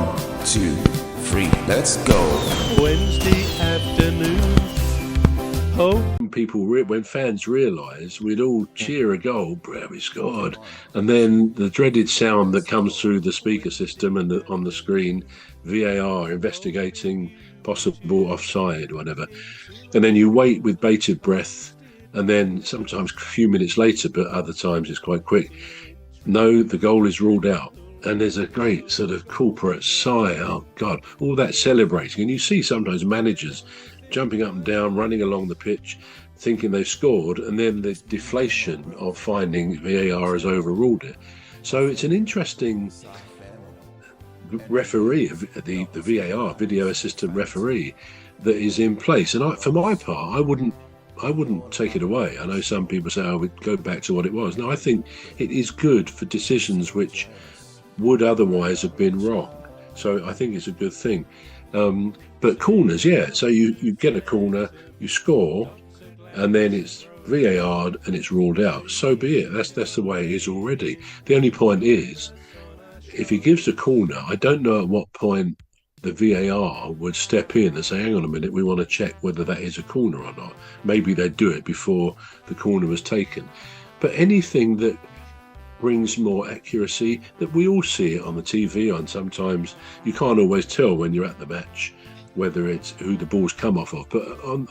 1, 2, 3, let's go. Wednesday afternoon. Oh. When fans realise, we'd all cheer a goal, we scored, and then the dreaded sound that comes through the speaker system and on the screen, VAR investigating possible offside, whatever, and then you wait with bated breath, and then sometimes a few minutes later, but other times it's quite quick. No, the goal is ruled out. And there's a great sort of corporate sigh. Oh, God, all that celebrating. And you see sometimes managers jumping up and down, running along the pitch, thinking they've scored, and then the deflation of finding VAR has overruled it. So it's an interesting referee, the VAR, video assistant referee, that is in place. And for my part, I wouldn't take it away. I know some people say, we'd go back to what it was. No, I think it is good for decisions which would otherwise have been wrong. So I think it's a good thing. But corners, yeah. So you get a corner, you score, and then it's VAR and it's ruled out. So be it. That's the way it is already. The only point is, if he gives a corner, I don't know at what point the VAR would step in and say, hang on a minute, we want to check whether that is a corner or not. Maybe they'd do it before the corner was taken. But anything that brings more accuracy, that we all see it on the TV, and sometimes you can't always tell when you're at the match whether it's who the ball's come off of, but on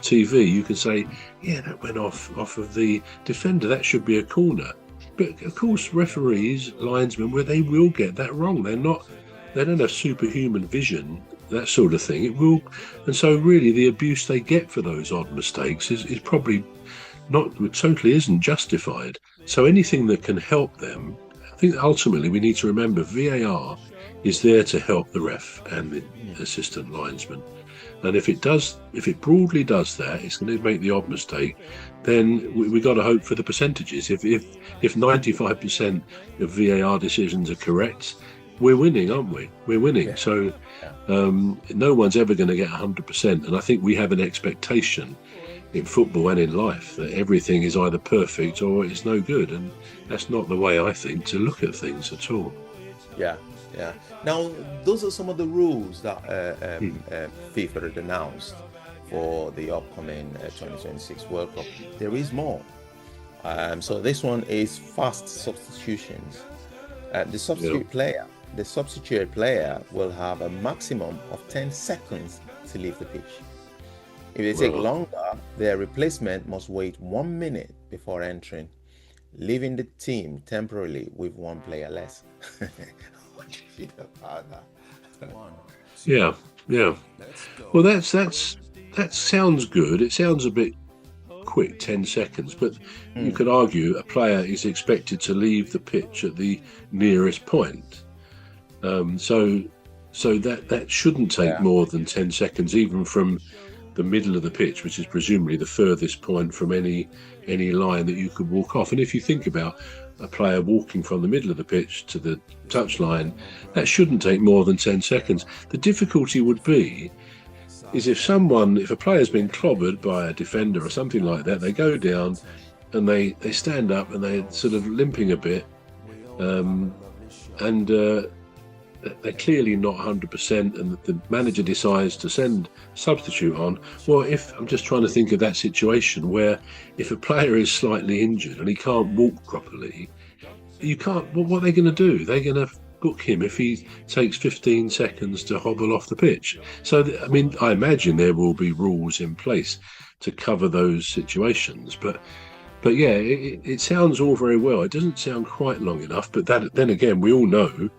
TV you can say, yeah, that went off of the defender, that should be a corner. But of course referees, linesmen, where they will get that wrong. They don't have superhuman vision, that sort of thing. It will, and so really the abuse they get for those odd mistakes is probably not, totally isn't justified. So anything that can help them, I think ultimately we need to remember VAR is there to help the ref and the assistant linesman. And if it broadly does that, it's going to make the odd mistake, then we've got to hope for the percentages. If 95% of VAR decisions are correct, we're winning, aren't we? We're winning. Yeah. So no one's ever going to get 100%. And I think we have an expectation in football and in life that everything is either perfect or it's no good. And that's not the way, I think, to look at things at all. Yeah. Now, those are some of the rules that FIFA had announced for the upcoming 2026 World Cup. There is more. So this one is fast substitutions. The substituted player will have a maximum of 10 seconds to leave the pitch. If they take longer, their replacement must wait 1 minute before entering, leaving the team temporarily with one player less. What do you feel about that? Yeah. Well, that sounds good. It sounds a bit quick, 10 seconds, but you could argue a player is expected to leave the pitch at the nearest point. So that shouldn't take more than 10 seconds, even from the middle of the pitch, which is presumably the furthest point from any line that you could walk off. And if you think about a player walking from the middle of the pitch to the touchline, that shouldn't take more than 10 seconds. The difficulty would be is if a player's been clobbered by a defender or something like that, they go down and they stand up and they're sort of limping a bit, and they're clearly not 100%, and the manager decides to send substitute on. Well, I'm just trying to think of that situation where if a player is slightly injured and he can't walk properly, what are they going to do? They're going to book him if he takes 15 seconds to hobble off the pitch. So, I imagine there will be rules in place to cover those situations. But yeah, it sounds all very well. It doesn't sound quite long enough, but then again, we all know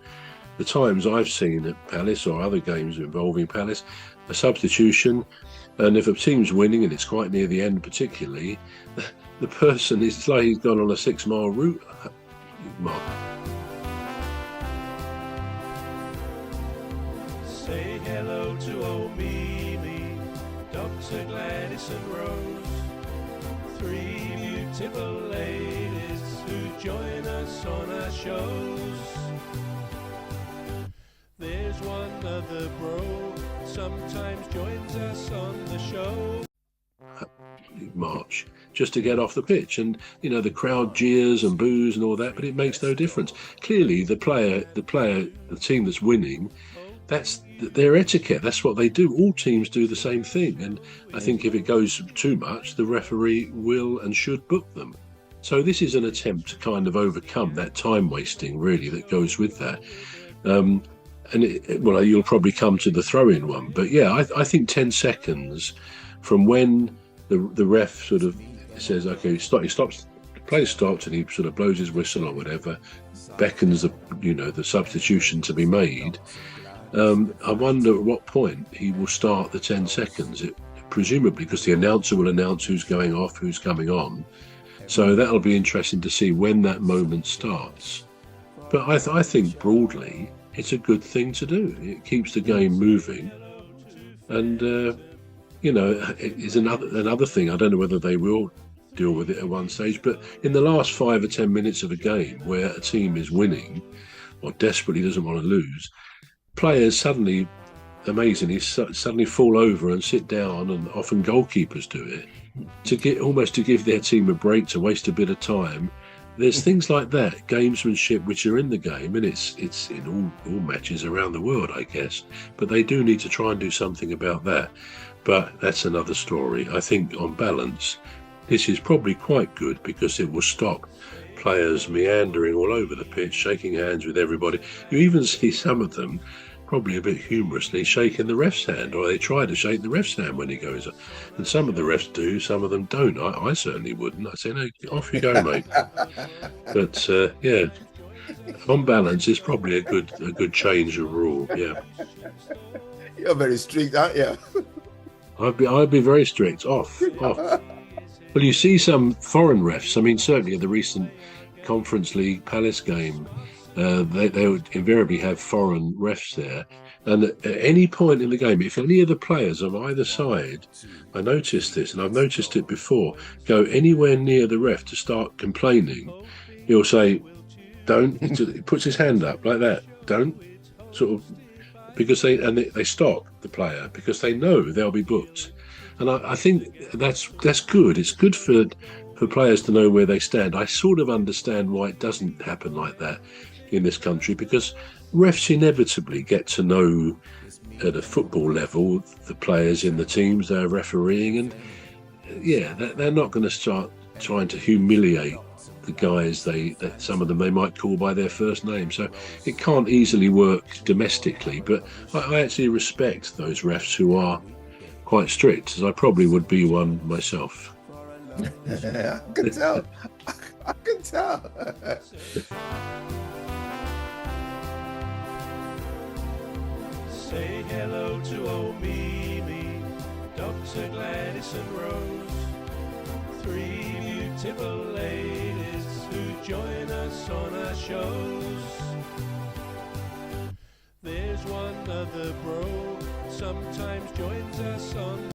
the times I've seen at Palace or other games involving Palace, a substitution, and if a team's winning and it's quite near the end particularly, the person, it's like he's gone on a 6-mile route. Mark. Say hello to old Mimi, Dr. Gladys and Rose, 3 beautiful ladies who join us on our shows. There's one other bro, sometimes joins us on the show. March just to get off the pitch, and the crowd jeers and boos and all that, but it makes no difference. Clearly the team that's winning that's their etiquette. That's what they do. All teams do the same thing. And I think if it goes too much, the referee will and should book them. So this is an attempt to kind of overcome that time wasting, really, that goes with that. Well, you'll probably come to the throw-in one. But yeah, I think 10 seconds from when the ref sort of says, okay, stop, he stops, the play stops, and he sort of blows his whistle or whatever, beckons the substitution to be made. I wonder at what point he will start the 10 seconds. Presumably because the announcer will announce who's going off, who's coming on. So that'll be interesting to see when that moment starts. But I think broadly, it's a good thing to do. It keeps the game moving. And, it's another thing. I don't know whether they will deal with it at one stage, but in the last 5 or 10 minutes of a game where a team is winning or desperately doesn't want to lose, players suddenly fall over and sit down, and often goalkeepers do it, to give their team a break, to waste a bit of time. There's things like that, gamesmanship, which are in the game, and it's in all matches around the world, I guess. But they do need to try and do something about that. But that's another story. I think on balance, this is probably quite good because it will stop players meandering all over the pitch, shaking hands with everybody. You even see some of them, probably a bit humorously, shaking the ref's hand, or they try to shake the ref's hand when he goes up. And some of the refs do, some of them don't. I certainly wouldn't. I say, no, off you go, mate. But yeah, on balance, it's probably a good change of rule. Yeah. You're very strict, aren't you? I'd be very strict. Off. Well, you see some foreign refs. I mean, certainly at the recent Conference League Palace game, they would invariably have foreign refs there. And at any point in the game, if any of the players on either side, I noticed this, and I've noticed it before, go anywhere near the ref to start complaining, he'll say, don't. He puts his hand up like that. Don't. Sort of, because they stop the player because they know they'll be booked. And I think that's good. It's good for players to know where they stand. I sort of understand why it doesn't happen like that in this country, because refs inevitably get to know at a football level the players in the teams they're refereeing, and yeah, they're not going to start trying to humiliate the guys that some of them they might call by their first name. So it can't easily work domestically, but I actually respect those refs who are quite strict, as I probably would be one myself. I can tell. I can tell. Say hello to old Mimi, Dr. Gladys and Rose, 3 beautiful ladies who join us on our shows. There's one other bro, sometimes joins us on